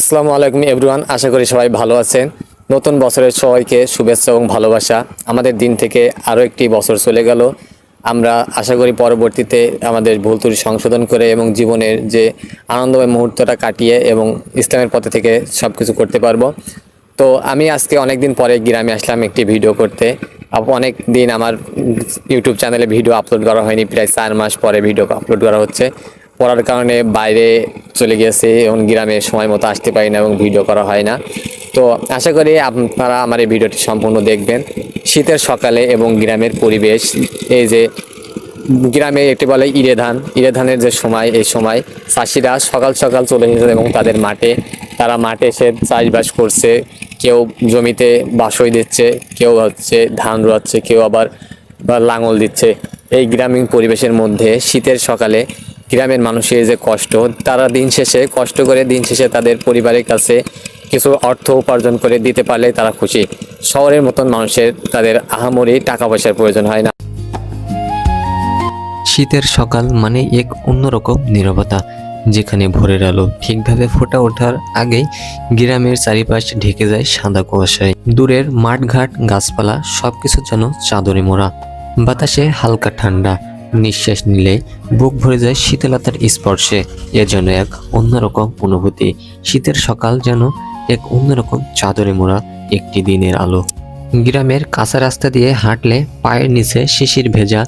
আসসালামু আলাইকুম এভরিওয়ান, আশা করি সবাই ভালো আছেন। নতুন বছরের সবাইকে শুভেচ্ছা এবং ভালোবাসা। আমাদের দিন থেকে আরও একটি বছর চলে গেল। আমরা আশা করি পরবর্তীতে আমাদের ভুল ত্রুটি সংশোধন করে এবং জীবনের যে আনন্দময় মুহূর্তটা কাটিয়ে এবং ইসলামের পথে থেকে সব কিছু করতে পারবো। তো আমি আজকে অনেক দিন পরে গ্রামে আসলাম একটি ভিডিও করতে। অনেক দিন আমার ইউটিউব চ্যানেলে ভিডিও আপলোড করা হয়নি, প্রায় 4 মাস পরে ভিডিও আপলোড করা হচ্ছে। পড়ার কারণে বাইরে চলে গেছে এবং গ্রামে সময় মতো আসতে পারি না এবং ভিডিও করা হয় না। তো আশা করি আপনারা আমার এই ভিডিওটি সম্পূর্ণ দেখবেন। শীতের সকালে এবং গ্রামের পরিবেশ, এই যে গ্রামে একটি বলে ইরে ধানের যে সময়, এই সময় চাষিরা সকাল সকাল চলে এসেছে এবং তারা মাঠে এসে চাষবাস করছে। কেউ জমিতে বাসই দিচ্ছে, কেউ হচ্ছে ধান রোয়াচ্ছে, কেউ আবার লাঙল দিচ্ছে। এই গ্রামীণ পরিবেশের মধ্যে শীতের সকালে গ্রামের মানুষের যে কষ্ট, তারা কষ্ট করে দিন শেষে তাদের পরিবারের কাছে কিছু অর্থ উপার্জন করে দিতে পারলে তারা খুশি। শহরের মতন মানুষের তাদের আহামরি টাকা পয়সার প্রয়োজন হয় না। শীতের সকাল মানে এক অন্যরকম নীরবতা, যেখানে ভোরের আলো ঠিকভাবে ফোটা ওঠার আগেই গ্রামের চারিপাশ ঢেকে যায় সাদা কুয়াশায়। দূরের মাঠঘাট, গাছপালা সবকিছু যেন চাদরে মোড়া। বাতাসে হালকা ঠান্ডা, নিঃশ্বাস নিলে বুক ভরে যায় শীতলতার স্পর্শে। এ যেন এক অন্যরকম অনুভূতি। শীতের সকাল যেন এক অন্যরকম চাদরে মোড়া একটি দিনের আলো। গ্রামের কাঁচা রাস্তা দিয়ে হাঁটলে পায়ের নিচে শিশির ভেজা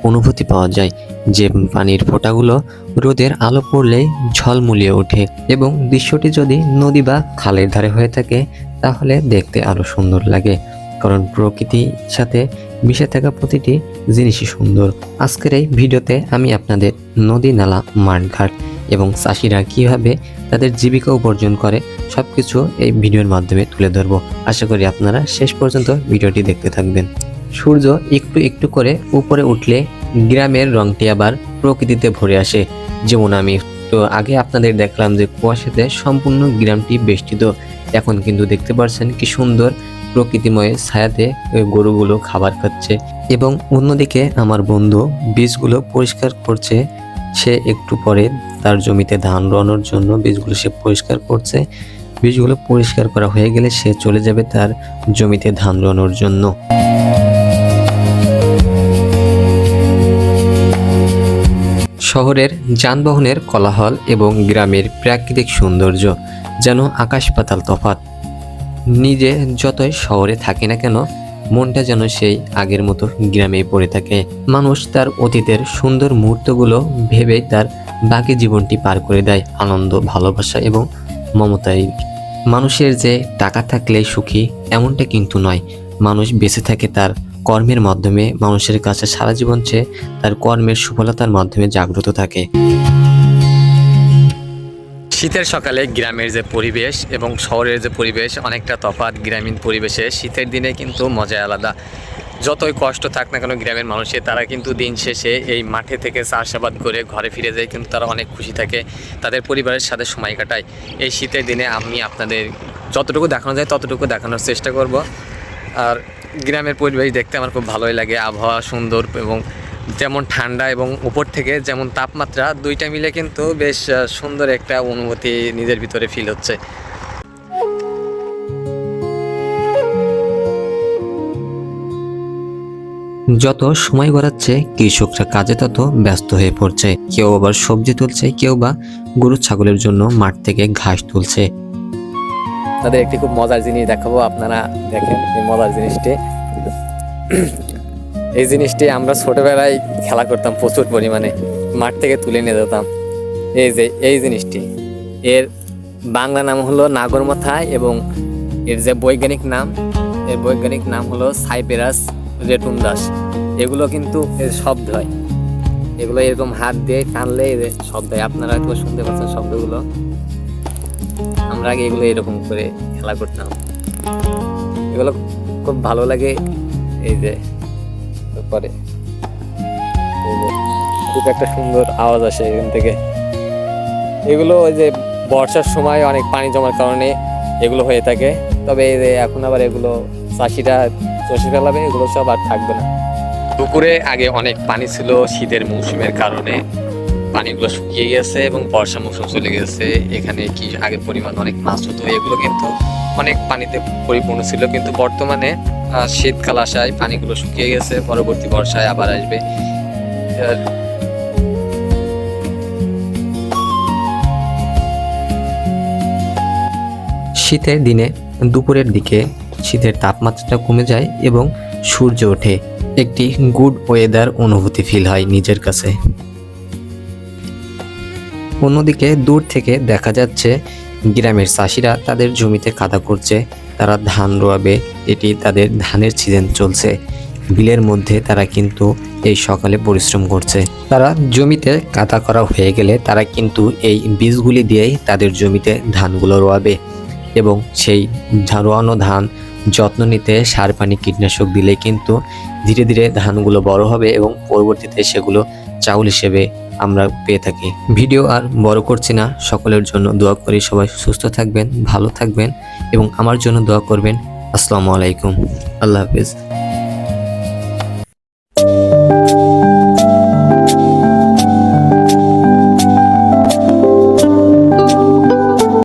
অনুভূতি পাওয়া যায়, যে পানির ফোঁটাগুলো রোদের আলো পড়লেই ঝলমলিয়ে ওঠে। এবং দৃশ্যটি যদি নদী বা খালের ধারে হয়ে থাকে তাহলে দেখতে আরো সুন্দর লাগে, কারণ প্রকৃতির সাথে মিশে থাকা প্রতিটি জিনিসই সুন্দর। আজকের এই ভিডিওতে আমি আপনাদের নদী, নালা, মাঠঘাট এবং চাষিরা কিভাবে তাদের জীবিকা উপার্জন করে সবকিছু এই ভিডিওর মাধ্যমে তুলে ধরবো। আশা করি আপনারা শেষ পর্যন্ত ভিডিওটি দেখতে থাকবেন। সূর্য একটু একটু করে উপরে উঠলে গ্রামের রংটি আবার প্রকৃতিতে ভরে আসে। যেমন আমি তো আগে আপনাদের দেখলাম যে কুয়াশাতে সম্পূর্ণ গ্রামটি বেষ্টিত, এখন কিন্তু দেখতে পাচ্ছেন কি সুন্দর প্রকৃতিময় ছায়াতে গরুগুলো খাবার খাচ্ছে। এবং অন্যদিকে আমার বন্ধু বীজগুলো পরিষ্কার করছে। সে একটু পরে তার জমিতে ধান রোয়ানোর জন্য বীজগুলো সে পরিষ্কার করছে। বীজগুলো পরিষ্কার করা হয়ে গেলে সে চলে যাবে তার জমিতে ধান রোয়ানোর জন্য। শহরের যানবাহনের কোলাহল এবং গ্রামের প্রাকৃতিক সৌন্দর্য যেন আকাশ পাতাল তফাৎ। নিজে যতই শহরে থাকে না কেন, মনটা যেন সেই আগের মতো গ্রামেই পড়ে থাকে। মানুষ তার অতীতের সুন্দর মুহূর্তগুলো ভেবেই তার বাকি জীবনটি পার করে দেয় আনন্দ, ভালোবাসা এবং মমতায়। মানুষের যে টাকা থাকলেই সুখী এমনটা কিন্তু নয়। মানুষ বেঁচে থাকে তার কর্মের মাধ্যমে। মানুষের কাছে সারা জীবন চেয়ে তার কর্মের সফলতার মাধ্যমে জাগ্রত থাকে। শীতের সকালে গ্রামের যে পরিবেশ এবং শহরের যে পরিবেশ অনেকটা তফাৎ। গ্রামীণ পরিবেশে শীতের দিনে কিন্তু মজা আলাদা। যতই কষ্ট থাক না কেন গ্রামের মানুষের, তারা কিন্তু দিন শেষে এই মাঠে থেকে চাষাবাদ করে ঘরে ফিরে যায়, কিন্তু তারা অনেক খুশি থাকে, তাদের পরিবারের সাথে সময় কাটায়। এই শীতের দিনে আমি আপনাদের যতটুকু দেখানো যায় ততটুকু দেখানোর চেষ্টা করব। আর গ্রামের পরিবেশ দেখতে আমার খুব ভালোই লাগে। আবহাওয়া সুন্দর এবং যেমন ঠান্ডা এবং উপর থেকে যেমন তাপমাত্রা, দুইটা মিলে কিন্তু বেশ সুন্দর একটা অনুভূতি নিজের ভিতরে ফিল হচ্ছে। যত সময় গড়াচ্ছে কৃষকরা কাজে তত ব্যস্ত হয়ে পড়ছে। কেউ আবার সবজি তুলছে, কেউ বা গরু ছাগলের জন্য মাঠ থেকে ঘাস তুলছে। তাদের একটি খুব মজার জিনিস দেখাবো, আপনারা দেখেন এই মজার জিনিসটি। এই জিনিসটি আমরা ছোটবেলায় খেলা করতাম প্রচুর পরিমাণে, মাঠ থেকে তুলে নিয়ে যেতাম। এই জিনিসটি, এর বাংলা নাম হলো নাগরমাথা এবং এর যে বৈজ্ঞানিক নাম হলো সাইপেরাস রেটুন্ডাস। এগুলো কিন্তু এর শব্দ হয়, এগুলো এরকম হাত দিয়ে টানলে এর শব্দ হয়। আপনারা হয়তো শুনতে পাচ্ছেন শব্দগুলো। আমরা আগে এগুলো এরকম করে খেলা করতাম, এগুলো খুব ভালো লাগে। এই যে পরে খুব একটা সুন্দর আওয়াজ আসে এখান থেকে। এগুলো ওই যে বর্ষার সময় অনেক পানি জমার কারণে এগুলো হয়ে থাকে, তবে এই যে এখন আবার এগুলো চাষিরা চষে ফেলাবে, এগুলো সব আর থাকবে না। পুকুরে আগে অনেক পানি ছিল শীতের মৌসুমের কারণে, পানিগুলো শুকিয়ে গেছে এবং বর্ষা মৌসুম চলে গেছে। এখানে কি আগের পরিমাণ অনেক মাছ হতো, এগুলো কিন্তু অনেক পানিতে পরিপূর্ণ ছিল, কিন্তু বর্তমানে শীতকাল আসায় পানিগুলো শুকিয়ে গেছে, পরবর্তী বর্ষায় আবার আসবে। আর শীতের দিনে দুপুরের দিকে শীতের তাপমাত্রাটা কমে যায় এবং সূর্য ওঠে, একটি গুড ওয়েদার অনুভূতি ফিল হয় নিজের কাছে। অন্যদিকে দূর থেকে দেখা যাচ্ছে গ্রামের চাষিরা তাদের জমিতে কাদা করছে, তারা ধান রোয়াবে, এটি তাদের ধানের সিজন চলছে। বিলের মধ্যে তারা কিন্তু এই সকালে পরিশ্রম করছে। তারা জমিতে কাদা করা হয়ে গেলে তারা কিন্তু এই বীজগুলি দিয়েই তাদের জমিতে ধানগুলো রোয়াবে এবং সেই রোয়ানো ধান যত্ন নিতে সার পানি কীটনাশক দিলে কিন্তু ধীরে ধীরে ধানগুলো বড় হবে এবং পরবর্তীতে সেগুলো চাউল হিসেবে আমরা পেয়ে থাকি। ভিডিও আর বড় করছি না, সকলের জন্য দোয়া করি সবাই সুস্থ থাকবেন, ভালো থাকবেন এবং আমার জন্য দোয়া করবেন। আসসালামু আলাইকুম, আল্লাহ হাফেজ।